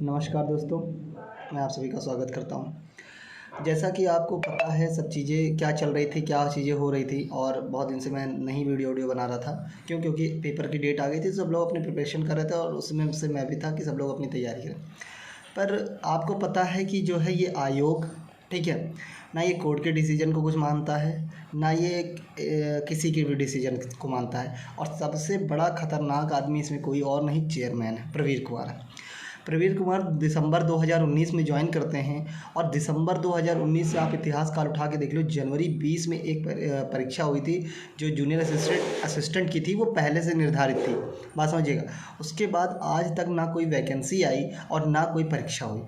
नमस्कार दोस्तों, मैं आप सभी का स्वागत करता हूं। जैसा कि आपको पता है सब चीज़ें क्या चल रही थी, क्या चीज़ें हो रही थी और बहुत दिन से मैं नई वीडियो बना रहा था। क्योंकि पेपर की डेट आ गई थी, सब लोग अपनी प्रिपरेशन कर रहे थे और उसमें से मैं भी था कि सब लोग अपनी तैयारी करें। पर आपको पता है कि जो है ये आयोग, ठीक है, ना ये कोर्ट के डिसीजन को कुछ मानता है, ना ये किसी के भी डिसीजन को मानता है। और सबसे बड़ा ख़तरनाक आदमी इसमें कोई और नहीं, चेयरमैन है प्रवीर कुमार है। प्रवीर कुमार दिसंबर 2019 में ज्वाइन करते हैं और दिसंबर 2019 से आप इतिहास काल उठा के देख लो, जनवरी 20 में एक परीक्षा हुई थी जो जूनियर असिस्टेंट की थी, वो पहले से निर्धारित थी, बात समझिएगा। उसके बाद आज तक ना कोई वैकेंसी आई और ना कोई परीक्षा हुई।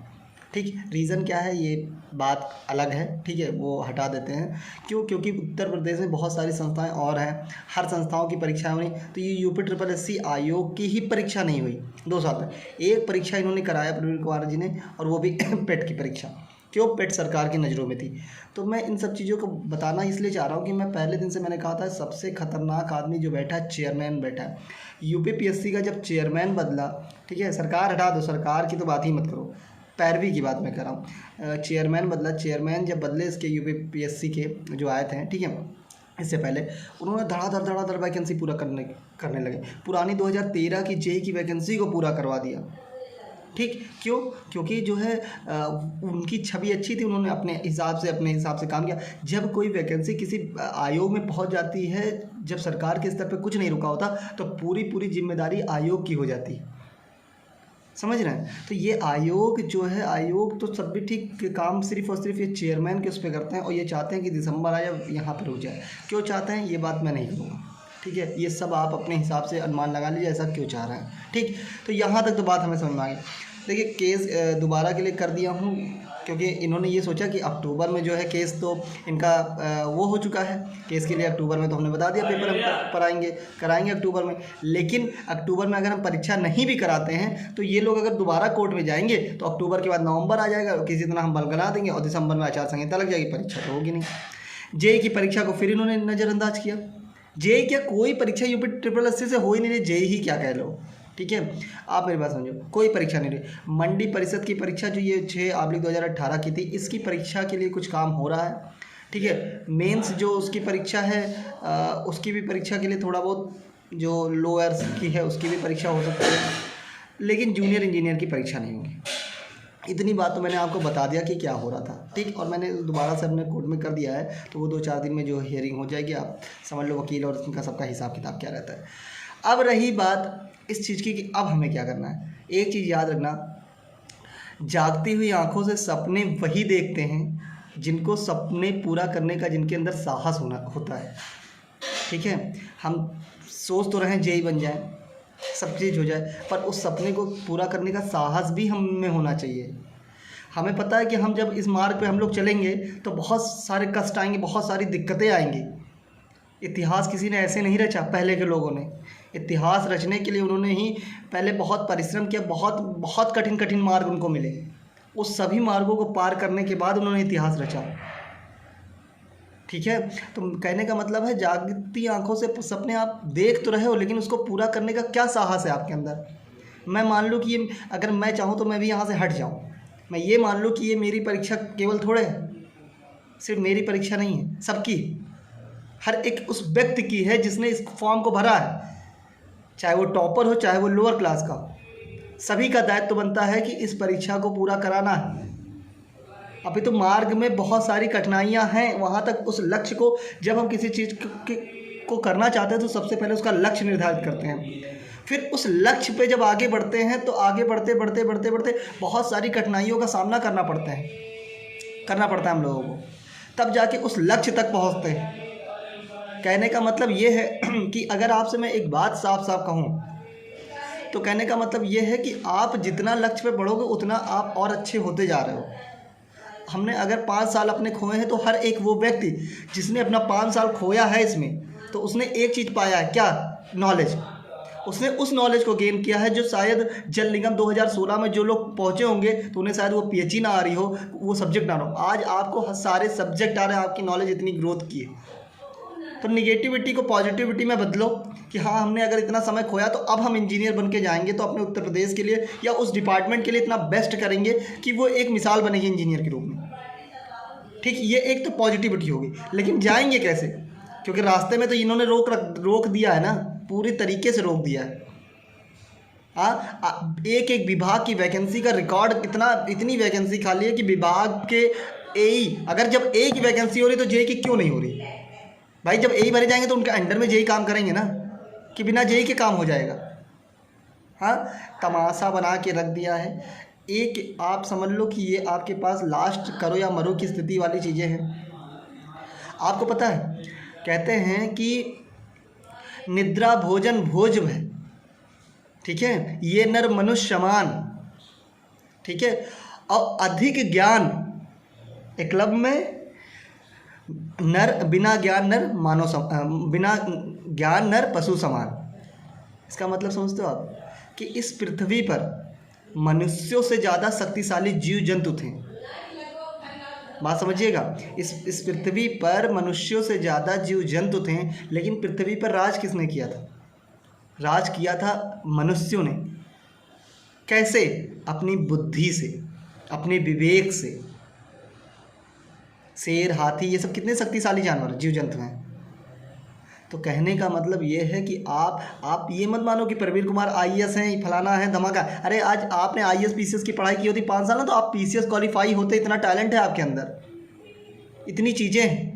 ठीक, रीज़न क्या है ये बात अलग है, ठीक है, वो हटा देते हैं। क्योंकि उत्तर प्रदेश में बहुत सारी संस्थाएं और हैं, हर संस्थाओं की परीक्षाएं हुई। तो ये यूपी ट्रिपल एससी आयोग की ही परीक्षा नहीं हुई 2 साल में। एक परीक्षा इन्होंने कराया प्रवीण कुमार जी ने, और वो भी पेट की परीक्षा। क्यों? पेट सरकार की नज़रों में थी। तो मैं इन सब चीज़ों को बताना इसलिए चाह रहा हूँ कि मैं पहले दिन से मैंने कहा था सबसे खतरनाक आदमी जो बैठा है, चेयरमैन बैठा है। यूपीपीएससी का जब चेयरमैन बदला, ठीक है, सरकार हटा दो, सरकार की तो बात ही मत करो, पैरवी की बात मैं कर रहा हूँ। चेयरमैन बदला, चेयरमैन जब बदले इसके यूपीपीएससी के जो आए थे, ठीक है, इससे पहले उन्होंने धड़ाधड़ वैकेंसी पूरा करने लगे। पुरानी 2013 की जेई की वैकेंसी को पूरा करवा दिया। ठीक, क्यों? क्योंकि जो है उनकी छवि अच्छी थी, उन्होंने अपने हिसाब से काम किया। जब कोई वैकेंसी किसी आयोग में पहुंच जाती है, जब सरकार के स्तर पे कुछ नहीं रुका होता, तो पूरी जिम्मेदारी आयोग की हो जाती है, समझ रहे हैं। तो ये आयोग जो है, आयोग तो सब भी ठीक, काम सिर्फ और सिर्फ ये चेयरमैन के उस पर करते हैं और ये चाहते हैं कि दिसंबर आए यहाँ पर रुक जाए। क्यों चाहते हैं ये बात मैं नहीं करूँगा, ठीक है, ये सब आप अपने हिसाब से अनुमान लगा लीजिए ऐसा क्यों चाह रहे हैं। ठीक, तो यहाँ तक तो बात हमें समझ में आ गई। देखिए, केस दोबारा के लिए कर दिया हूँ क्योंकि इन्होंने ये सोचा कि अक्टूबर में जो है केस तो इनका वो हो चुका है, केस के लिए अक्टूबर में तो हमने बता दिया पेपर हम कराएंगे अक्टूबर में। लेकिन अक्टूबर में अगर हम परीक्षा नहीं भी कराते हैं तो ये लोग अगर दोबारा कोर्ट में जाएंगे तो अक्टूबर के बाद नवंबर आ जाएगा, किसी तरह हम बरगला देंगे और दिसंबर में आचार संहिता लग जाएगी, परीक्षा तो होगी नहीं। जेई की परीक्षा को फिर इन्होंने नज़रअंदाज किया। जेई क्या, कोई परीक्षा यूपी ट्रिपल एससी से हो ही नहीं रही, जेई ही क्या कह लो, ठीक है। आप मेरी बात समझो, कोई परीक्षा नहीं रही। मंडी परिषद की परीक्षा जो ये 6/2018 की थी, इसकी परीक्षा के लिए कुछ काम हो रहा है, ठीक है। मेंस जो उसकी परीक्षा है, उसकी भी परीक्षा के लिए थोड़ा बहुत जो लोअर्स की है उसकी भी परीक्षा हो सकती है, लेकिन जूनियर इंजीनियर की परीक्षा नहीं होगी। इतनी बात तो मैंने आपको बता दिया कि क्या हो रहा था, ठीक। और मैंने दोबारा से अपने कोर्ट में कर दिया है, तो वो 2-4 दिन में जो हियरिंग हो जाएगी, आप समझ लो वकील और उनका सबका हिसाब किताब क्या रहता है। अब रही बात इस चीज़ की कि अब हमें क्या करना है। एक चीज़ याद रखना, जागती हुई आंखों से सपने वही देखते हैं जिनको सपने पूरा करने का, जिनके अंदर साहस होता है, ठीक है। हम सोच तो रहे जेई बन जाए, सब चीज़ हो जाए, पर उस सपने को पूरा करने का साहस भी हम में होना चाहिए। हमें पता है कि हम जब इस मार्ग पे हम लोग चलेंगे तो बहुत सारे कष्ट आएंगे, बहुत सारी दिक्कतें आएंगी। इतिहास किसी ने ऐसे नहीं रचा, पहले के लोगों ने इतिहास रचने के लिए उन्होंने ही पहले बहुत परिश्रम किया, बहुत कठिन मार्ग उनको मिले, उस सभी मार्गों को पार करने के बाद उन्होंने इतिहास रचा, ठीक है। तो कहने का मतलब है, जागती आंखों से सपने आप देख तो रहे हो, लेकिन उसको पूरा करने का क्या साहस है आपके अंदर। मैं मान लूँ कि ये, अगर मैं चाहूँ तो मैं भी यहाँ से हट जाऊँ, मैं ये मान लूँ कि ये मेरी परीक्षा केवल थोड़े है, सिर्फ मेरी परीक्षा नहीं है, सबकी, हर एक उस व्यक्ति की है जिसने इस फॉर्म को भरा है, चाहे वो टॉपर हो चाहे वो लोअर क्लास का, सभी का दायित्व बनता है कि इस परीक्षा को पूरा कराना है। अभी तो मार्ग में बहुत सारी कठिनाइयां हैं, वहाँ तक उस लक्ष्य को, जब हम किसी चीज़ को करना चाहते हैं तो सबसे पहले उसका लक्ष्य निर्धारित करते हैं, फिर उस लक्ष्य पे जब आगे बढ़ते हैं तो आगे बढ़ते बहुत सारी कठिनाइयों का सामना करना पड़ता है हम लोगों को, तब जाके उस लक्ष्य तक पहुँचते हैं। कहने का मतलब ये है कि अगर आपसे मैं एक बात साफ कहूँ तो कहने का मतलब ये है कि आप जितना लक्ष्य पे बढ़ोगे उतना आप और अच्छे होते जा रहे हो। हमने अगर 5 साल अपने खोए हैं तो हर एक वो व्यक्ति जिसने अपना 5 साल खोया है इसमें, तो उसने एक चीज़ पाया है, क्या? नॉलेज। उसने उस नॉलेज को गेन किया है जो शायद जल निगम 2016 में जो लोग पहुँचे होंगे तो उन्हें शायद वो पीएचडी ना आ रही हो, वो सब्जेक्ट ना हो। आज आपको सारे सब्जेक्ट आ रहे हैं, आपकी नॉलेज इतनी ग्रोथ की है। तो निगेटिविटी को पॉजिटिविटी में बदलो, कि हाँ हमने अगर इतना समय खोया तो अब हम इंजीनियर बन के जाएंगे तो अपने उत्तर प्रदेश के लिए या उस डिपार्टमेंट के लिए इतना बेस्ट करेंगे कि वो एक मिसाल बनेगी इंजीनियर के रूप में। ठीक, ये एक तो पॉजिटिविटी होगी। लेकिन जाएंगे कैसे? क्योंकि रास्ते में तो इन्होंने रोक दिया है ना, पूरी तरीके से रोक दिया है। एक एक विभाग की वैकेंसी का रिकॉर्ड इतनी वैकेंसी खाली है कि विभाग के एई, अगर जब ए की वैकेंसी हो रही तो जे की क्यों नहीं हो रही भाई? जब एई भरे जाएंगे तो उनके अंडर में जेई काम करेंगे ना, कि बिना जेई के काम हो जाएगा? हाँ, तमाशा बना के रख दिया है। एक आप समझ लो कि ये आपके पास लास्ट करो या मरो की स्थिति वाली चीज़ें हैं। आपको पता है, कहते हैं कि निद्रा भोजन भोज्य है, ठीक है, ये नर मनुष्य समान, ठीक है, और अधिक ज्ञान एकलव में नर बिना ज्ञान नर बिना ज्ञान नर पशु समान। इसका मतलब समझते हो आप कि इस पृथ्वी पर मनुष्यों से ज़्यादा शक्तिशाली जीव जंतु थे। बात समझिएगा, इस पृथ्वी पर मनुष्यों से ज़्यादा जीव जंतु थे, लेकिन पृथ्वी पर राज किसने किया था? राज किया था मनुष्यों ने। कैसे? अपनी बुद्धि से, अपने विवेक से। शेर, हाथी, ये सब कितने शक्तिशाली जानवर जीव जंतु हैं। तो कहने का मतलब ये है कि आप ये मत मानो कि प्रवीण कुमार आईएएस हैं, फलाना है, धमाका। अरे आज आपने आईएएस पीसीएस की पढ़ाई की होती 5 साल ना, तो आप पीसीएस क्वालिफाई होते। इतना टैलेंट है आपके अंदर, इतनी चीज़ें हैं,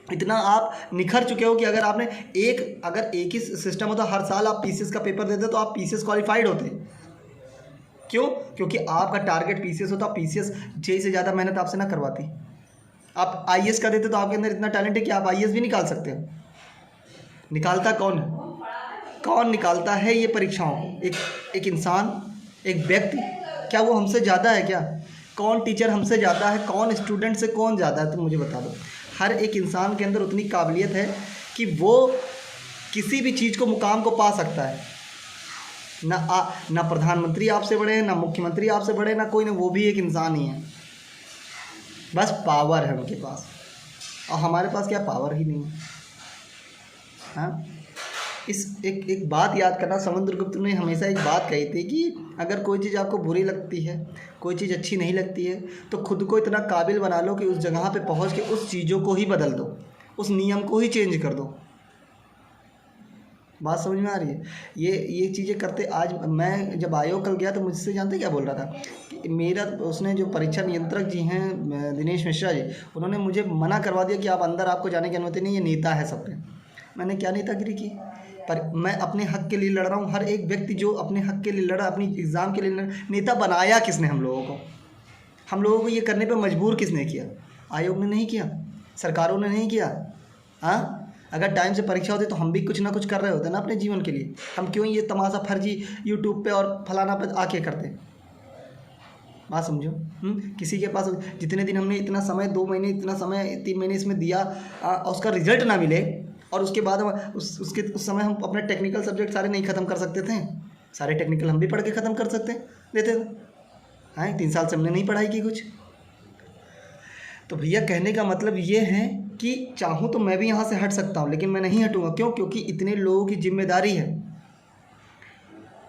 इतना आप निखर चुके हो कि अगर एक ही सिस्टम होता, हर साल आप पीसीएस का पेपर देते तो आप पीसीएस क्वालिफाइड होते। क्यों? क्योंकि आपका टारगेट पीसीएस होता। पीसीएस जेई से ज़्यादा मेहनत आपसे ना करवाती। आप आईएएस का देते तो आपके अंदर इतना टैलेंट है कि आप आईएएस भी निकाल सकते हो। निकालता कौन निकालता है ये परीक्षाओं को? एक इंसान, एक व्यक्ति। क्या वो हमसे ज़्यादा है क्या? कौन टीचर हमसे ज़्यादा है? कौन स्टूडेंट से कौन ज़्यादा है? तो मुझे बता दो। हर एक इंसान के अंदर उतनी काबिलियत है कि वो किसी भी चीज़ को, मुकाम को पा सकता है। ना प्रधानमंत्री आपसे बड़े हैं, ना मुख्यमंत्री आपसे बड़े, ना कोई, ना वो भी एक इंसान ही है। बस पावर है उनके पास, और हमारे पास क्या पावर ही नहीं है। हाँ, एक बात याद करना, समुद्रगुप्त ने हमेशा एक बात कही थी कि अगर कोई चीज़ आपको बुरी लगती है, कोई चीज़ अच्छी नहीं लगती है, तो खुद को इतना काबिल बना लो कि उस जगह पे पहुंच के उस चीज़ों को ही बदल दो, उस नियम को ही चेंज कर दो। बात समझ में आ रही है? ये चीज़ें करते। आज मैं जब आयोग कल गया तो मुझसे जानते क्या बोल रहा था कि मेरा, उसने जो परीक्षा नियंत्रक जी हैं दिनेश मिश्रा जी, उन्होंने मुझे मना करवा दिया कि आप अंदर, आपको जाने की अनुमति नहीं, ये नेता है सब पे। मैंने क्या नेतागिरी की? पर मैं अपने हक के लिए लड़ रहा हूँ। हर एक व्यक्ति जो अपने हक के लिए लड़ा, अपनी एग्ज़ाम के लिए लड़ा। नेता बनाया किसने हम लोगों को? हम लोगों को ये करने पे मजबूर किसने किया? आयोग ने नहीं किया, सरकारों ने नहीं किया। हाँ, अगर टाइम से परीक्षा होती तो हम भी कुछ ना कुछ कर रहे होते ना अपने जीवन के लिए। हम क्यों ये तमाशा फर्जी यूट्यूब पे और फलाना पे आके करते? बात समझो। किसी के पास जितने दिन हमने इतना समय, 2 महीने, इतना समय, 3 महीने इसमें दिया, उसका रिजल्ट ना मिले, और उसके बाद उस समय हम अपने टेक्निकल सब्जेक्ट सारे नहीं ख़त्म कर सकते थे। सारे टेक्निकल हम भी पढ़ के ख़त्म कर देते थे। हाँ, 3 साल से हमने नहीं पढ़ाई की कुछ। तो भैया कहने का मतलब ये है कि चाहूँ तो मैं भी यहाँ से हट सकता हूँ, लेकिन मैं नहीं हटूँगा। क्यों? क्योंकि इतने लोगों की जिम्मेदारी है।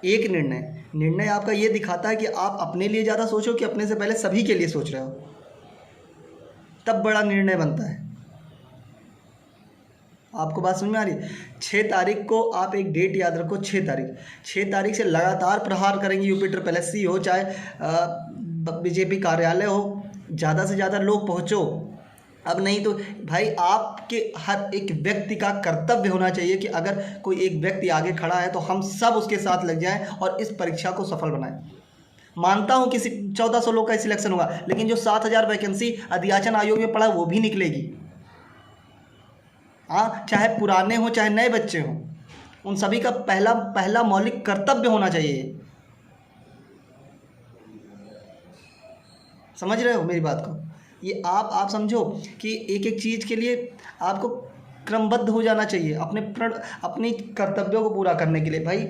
एक निर्णय आपका ये दिखाता है कि आप अपने लिए ज़्यादा सोचो कि अपने से पहले सभी के लिए सोच रहे हो, तब बड़ा निर्णय बनता है। आपको बात समझ में आ रही है? 6 तारीख को आप एक डेट याद रखो, 6 तारीख से लगातार प्रहार करेंगे। यूपी ट्रिपल एससी हो, चाहे बीजेपी कार्यालय हो, ज़्यादा से ज़्यादा लोग पहुँचो। अब नहीं तो भाई, आपके हर एक व्यक्ति का कर्तव्य होना चाहिए कि अगर कोई एक व्यक्ति आगे खड़ा है तो हम सब उसके साथ लग जाएं और इस परीक्षा को सफल बनाएं। मानता हूं कि 1400 लोग का सिलेक्शन होगा, लेकिन जो 7000 वैकेंसी अध्याचन आयोग में पड़ा वो भी निकलेगी। हाँ, चाहे पुराने हो चाहे नए बच्चे हों, उन सभी का पहला मौलिक कर्तव्य होना चाहिए। समझ रहे हो मेरी बात को? ये आप समझो कि एक एक चीज़ के लिए आपको क्रमबद्ध हो जाना चाहिए अपनी कर्तव्यों को पूरा करने के लिए। भाई,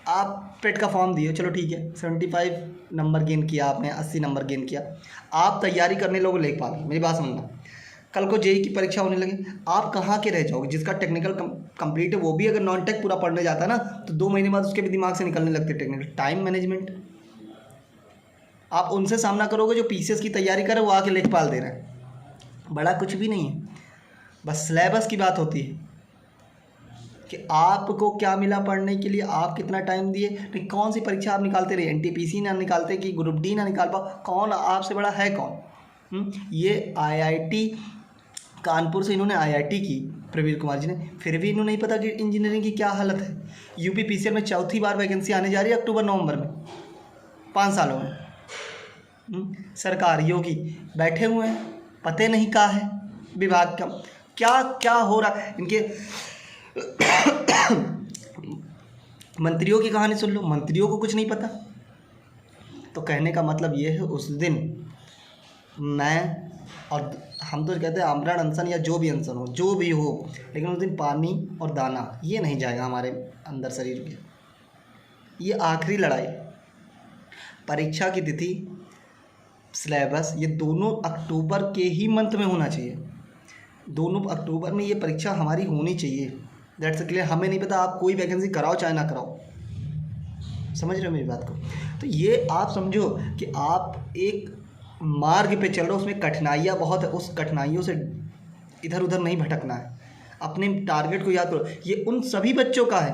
आप पेट का फॉर्म दिए, चलो ठीक है, 75 नंबर गेन किया आपने, 80 नंबर गेन किया, आप तैयारी करने लोगों लेखपाल, मेरी बात समझना, कल को जेई की परीक्षा होने लगे, आप कहाँ के रह जाओगे? जिसका टेक्निकल कंप्लीट है वो भी अगर नॉन टेक पूरा पढ़ने जाता है ना, तो 2 महीने बाद उसके भी दिमाग से निकलने लगते टेक्निकल। टाइम मैनेजमेंट आप उनसे सामना करोगे जो पीसीएस की तैयारी करे, वो आके लेखपाल दे रहे हैं। बड़ा कुछ भी नहीं है, बस सिलेबस की बात होती है कि आपको क्या मिला पढ़ने के लिए, आप कितना टाइम दिए। नहीं, कौन सी परीक्षा आप निकालते रहे, एनटीपीसी ना निकालते कि ग्रुप डी ना निकाल पाओ, कौन आपसे बड़ा है कौन? ये आईआईटी कानपुर से इन्होंने आईआईटी की, प्रवीण कुमार जी ने, फिर भी इन्होंने नहीं पता कि इंजीनियरिंग की क्या हालत है। यूपी पीसीआर में 4थी बार वैकेंसी आने जा रही है अक्टूबर नवंबर में, 5 सालों में। सरकारियों की बैठे हुए हैं, पते नहीं क्या है विभाग का, क्या क्या हो रहा है। इनके मंत्रियों की कहानी सुन लो, मंत्रियों को कुछ नहीं पता। तो कहने का मतलब ये है, उस दिन मैं और हम तो कहते हैं आमरण अनशन या जो भी अनशन हो, जो भी हो, लेकिन उस दिन पानी और दाना ये नहीं जाएगा हमारे अंदर शरीर के। ये आखिरी लड़ाई, परीक्षा की तिथि, सिलेबस, ये दोनों अक्टूबर के ही मंथ में होना चाहिए। दोनों अक्टूबर में ये परीक्षा हमारी होनी चाहिए। That's clear. हमें नहीं पता आप कोई वैकेंसी कराओ चाहे ना कराओ, समझ रहे हो मेरी बात को? तो ये आप समझो कि आप एक मार्ग पे चल रहे हो, उसमें कठिनाइयाँ बहुत है, उस कठिनाइयों से इधर उधर नहीं भटकना है, अपने टारगेट को याद करो। ये उन सभी बच्चों का है,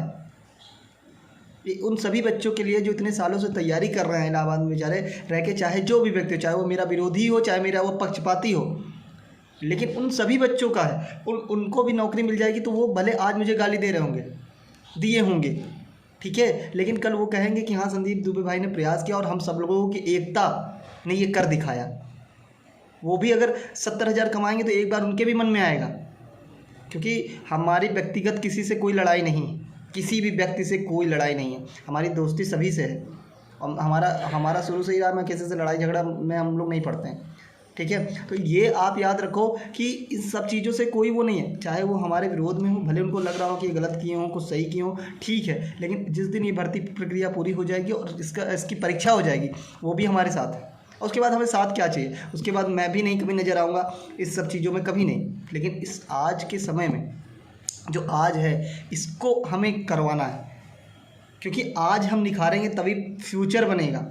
ये उन सभी बच्चों के लिए जो इतने सालों से तैयारी कर रहे हैं इलाहाबाद में बेचारे रह के, चाहे जो भी व्यक्ति हो, चाहे वो मेरा विरोधी हो, चाहे मेरा वो पक्षपाती हो, लेकिन उन सभी बच्चों का है। उनको भी नौकरी मिल जाएगी तो वो भले आज मुझे गाली दे रहे होंगे, दिए होंगे, ठीक है, लेकिन कल वो कहेंगे कि हाँ संदीप दुबे भाई ने प्रयास किया और हम सब लोगों की एकता ने ये कर दिखाया। वो भी अगर 70,000 कमाएंगे तो एक बार उनके भी मन में आएगा, क्योंकि हमारी व्यक्तिगत किसी से कोई लड़ाई नहीं, किसी भी व्यक्ति से कोई लड़ाई नहीं है, हमारी दोस्ती सभी से है। और हमारा शुरू से ही रहा, मैं किसी से लड़ाई झगड़ा में हम लोग नहीं पड़ते हैं, ठीक है। तो ये आप याद रखो कि इन सब चीज़ों से कोई वो नहीं है, चाहे वो हमारे विरोध में हो, भले उनको लग रहा हो कि ये गलत किए हों, कुछ सही किए हों, ठीक है, लेकिन जिस दिन ये भर्ती प्रक्रिया पूरी हो जाएगी और इसकी परीक्षा हो जाएगी, वो भी हमारे साथ है। और उसके बाद हमें साथ क्या चाहिए, उसके बाद मैं भी नहीं कभी नज़र आऊँगा इस सब चीज़ों में, कभी नहीं। लेकिन इस आज के समय में जो आज है, इसको हमें करवाना है, क्योंकि आज हम निखारेंगे तभी फ्यूचर बनेगा।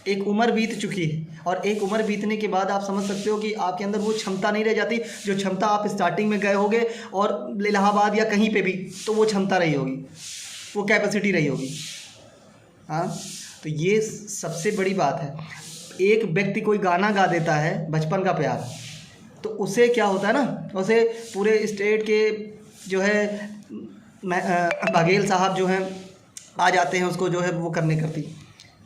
एक उम्र बीत चुकी है, और एक उम्र बीतने के बाद आप समझ सकते हो कि आपके अंदर वो क्षमता नहीं रह जाती जो क्षमता आप स्टार्टिंग में गए होगे, और इलाहाबाद या कहीं पे भी, तो वो क्षमता रही होगी, वो कैपेसिटी रही होगी। हाँ, तो ये सबसे बड़ी बात है। एक व्यक्ति कोई गाना गा देता है बचपन का प्यार, तो उसे क्या होता है ना, उसे पूरे स्टेट के जो है बघेल साहब जो हैं आ जाते हैं, उसको जो है वो करती,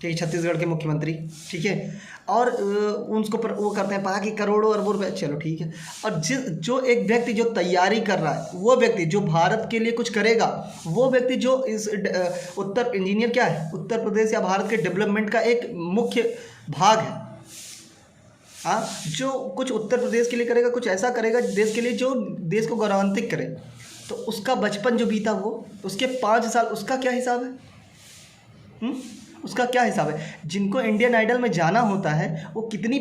ठीक है, छत्तीसगढ़ के मुख्यमंत्री, ठीक है, और उसको वो करते हैं, बाकी करोड़ों अरबों रुपए, चलो ठीक है। और जो एक व्यक्ति जो तैयारी कर रहा है, वो व्यक्ति जो भारत के लिए कुछ करेगा, वो व्यक्ति जो इस उत्तर इंजीनियर क्या है, उत्तर प्रदेश या भारत के डेवलपमेंट का एक मुख्य भाग है। हाँ, जो कुछ उत्तर प्रदेश के लिए करेगा, कुछ ऐसा करेगा देश के लिए जो देश को गौरवान्वित करे, तो उसका बचपन जो बीता, वो उसके 5 साल, उसका क्या हिसाब है? उसका क्या हिसाब है? जिनको इंडियन आइडल में जाना होता है, वो कितनी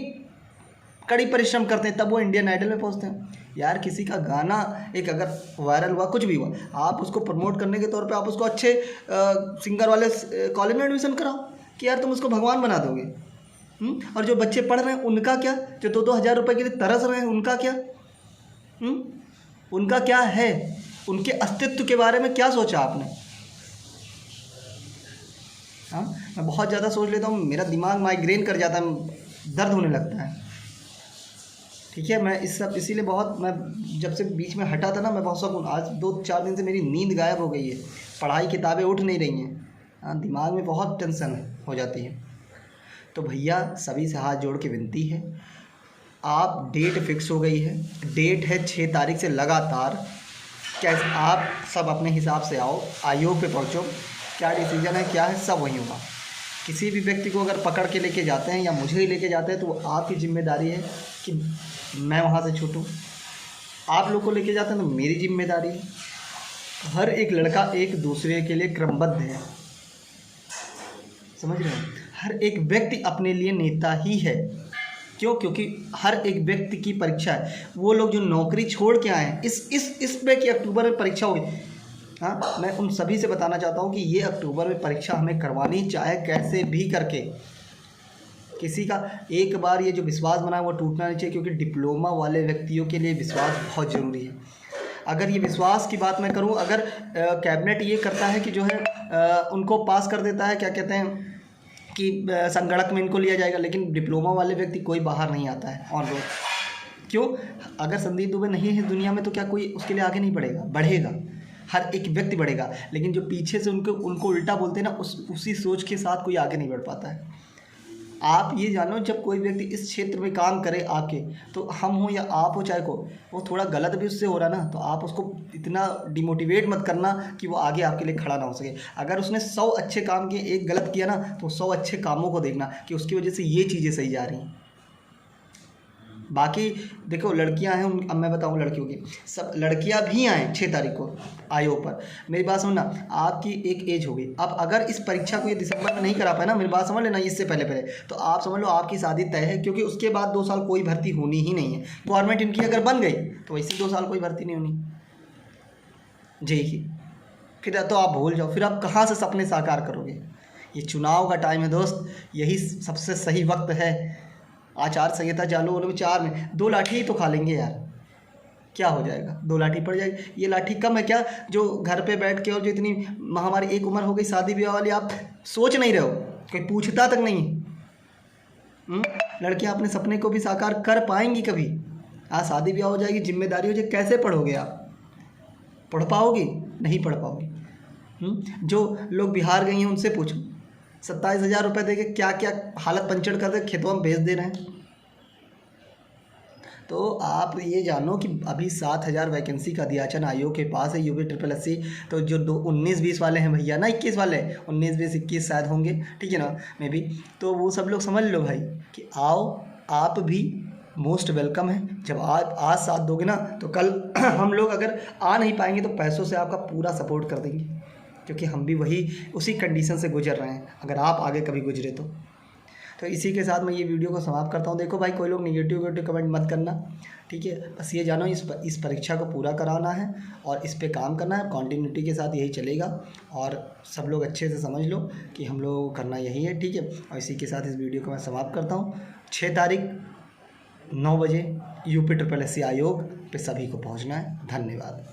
कड़ी परिश्रम करते हैं, तब वो इंडियन आइडल में पहुंचते हैं। यार, किसी का गाना एक अगर वायरल हुआ, कुछ भी हुआ, आप उसको प्रमोट करने के तौर पे आप उसको अच्छे सिंगर वाले कॉलेज में एडमिशन कराओ कि यार तुम उसको भगवान बना दोगे। और जो बच्चे पढ़ रहे हैं उनका क्या, जो 2-2 हज़ार रुपये के लिए तरस रहे हैं, उनका क्या? उनका क्या है? उनके अस्तित्व के बारे में क्या सोचा आपने? हाँ, मैं बहुत ज़्यादा सोच लेता हूँ, मेरा दिमाग माइग्रेन कर जाता है, दर्द होने लगता है, ठीक है। मैं इसीलिए मैं जब से बीच में हटा था ना, मैं बहुत शौक, आज 2-4 दिन से मेरी नींद गायब हो गई है, पढ़ाई किताबें उठ नहीं रही हैं, हाँ, दिमाग में बहुत टेंशन हो जाती है। तो भैया सभी से हाथ जोड़ के विनती है, आप डेट फिक्स हो गई है, डेट है 6 तारीख से लगातार, कैसे आप सब अपने हिसाब से आओ, आयोग पे पहुँचो, क्या डिसीजन है, क्या है, सब वही होगा। किसी भी व्यक्ति को अगर पकड़ के लेके जाते हैं या मुझे ही लेके जाते हैं, तो वो आपकी जिम्मेदारी है कि मैं वहाँ से छूटूँ। आप लोग को लेके जाते हैं तो मेरी जिम्मेदारी है। हर एक लड़का एक दूसरे के लिए क्रमबद्ध है, समझ रहे हो? हर एक व्यक्ति अपने लिए नेता ही है, क्यों? क्योंकि हर एक व्यक्ति की परीक्षा है। वो लोग जो नौकरी छोड़ के आए हैं इस पे कि अक्टूबर में परीक्षा होगी, हाँ, मैं उन सभी से बताना चाहता हूँ कि ये अक्टूबर में परीक्षा हमें करवानी, चाहे कैसे भी करके। किसी का एक बार ये जो विश्वास बना है वो टूटना नहीं चाहिए, क्योंकि डिप्लोमा वाले व्यक्तियों के लिए विश्वास बहुत ज़रूरी है। अगर ये विश्वास की बात मैं करूँ, अगर कैबिनेट ये करता है कि जो है उनको पास कर देता है, क्या कहते हैं कि संगणक में इनको लिया जाएगा, लेकिन डिप्लोमा वाले व्यक्ति कोई बाहर नहीं आता है ऑन रोड। क्यों? अगर संदीप दुबे नहीं है दुनिया में तो क्या कोई उसके लिए आगे नहीं बढ़ेगा? बढ़ेगा, हर एक व्यक्ति बढ़ेगा, लेकिन जो पीछे से उनको उल्टा बोलते हैं ना, उसी सोच के साथ कोई आगे नहीं बढ़ पाता है। आप ये जानो, जब कोई व्यक्ति इस क्षेत्र में काम करे आपके, तो हम हो या आप हो चाहे को, वो थोड़ा गलत भी उससे हो रहा ना, तो आप उसको इतना डिमोटिवेट मत करना कि वो आगे आपके लिए खड़ा ना हो सके। अगर उसने 100 अच्छे काम किए, एक गलत किया ना, तो 100 अच्छे कामों को देखना कि उसकी वजह से ये चीज़ें सही जा रही हैं। बाकी देखो, लड़कियां हैं, अब मैं बताऊं लड़कियों की, सब लड़कियां भी आएँ 6 तारीख को आयोग पर। मेरी बात समझना, आपकी एक एज होगी, अब अगर इस परीक्षा को ये दिसंबर में नहीं करा पाए ना, मेरी बात समझ लेना, इससे पहले तो आप समझ लो आपकी शादी तय है, क्योंकि उसके बाद 2 साल कोई भर्ती होनी ही नहीं है। गवर्नमेंट इनकी अगर बन गई तो वैसे 2 साल कोई भर्ती नहीं होनी जेई की, फिर तो आप भूल जाओ, फिर आप कहाँ से सपने साकार करोगे? ये चुनाव का टाइम है दोस्त, यही सबसे सही वक्त है। आचार संहिता चालू होने में 4 में 2 लाठी ही तो खा लेंगे यार, क्या हो जाएगा? 2 लाठी पड़ जाएगी। ये लाठी कम है क्या, जो घर पे बैठ के, और जो इतनी महामारी, एक उम्र हो गई शादी ब्याह वाली, आप सोच नहीं रहे हो, कोई पूछता तक नहीं। लड़कियां अपने सपने को भी साकार कर पाएंगी कभी? आज शादी ब्याह हो जाएगी, जिम्मेदारी हो जाए, कैसे पढ़ोगे आप? पढ़ पाओगी? नहीं पढ़ पाओगी। जो लोग बिहार गई हैं उनसे पूछो, 27,000 रुपये देके क्या क्या हालत पंचर कर दे, खेतों में भेज दे रहे हैं। तो आप ये जानो कि अभी 7,000 वैकेंसी का दियाचन आयोग के पास है, यूपी SSSC। तो जो 19-20 वाले हैं भैया ना, 21 वाले, 19-20-21 शायद होंगे, ठीक है ना, मे बी, तो वो सब लोग समझ लो भाई कि आओ, आप भी मोस्ट वेलकम है। जब आप आज साथ दोगे ना, तो कल हम लोग अगर आ नहीं पाएंगे तो पैसों से आपका पूरा सपोर्ट कर देंगे, क्योंकि हम भी उसी कंडीशन से गुजर रहे हैं, अगर आप आगे कभी गुजरे तो इसी के साथ मैं ये वीडियो को समाप्त करता हूँ। देखो भाई, कोई लोग निगेटिव कमेंट मत करना, ठीक है? बस ये जानो, इस परीक्षा को पूरा कराना है और इस पे काम करना है, कॉन्टीन्यूटी के साथ यही चलेगा। और सब लोग अच्छे से समझ लो कि हम लोगों को करना यही है, ठीक है? और इसी के साथ इस वीडियो को मैं समाप्त करता हूँ। 6 तारीख 9 बजे यूपी SSSC आयोग पे सभी को पहुँचना है। धन्यवाद।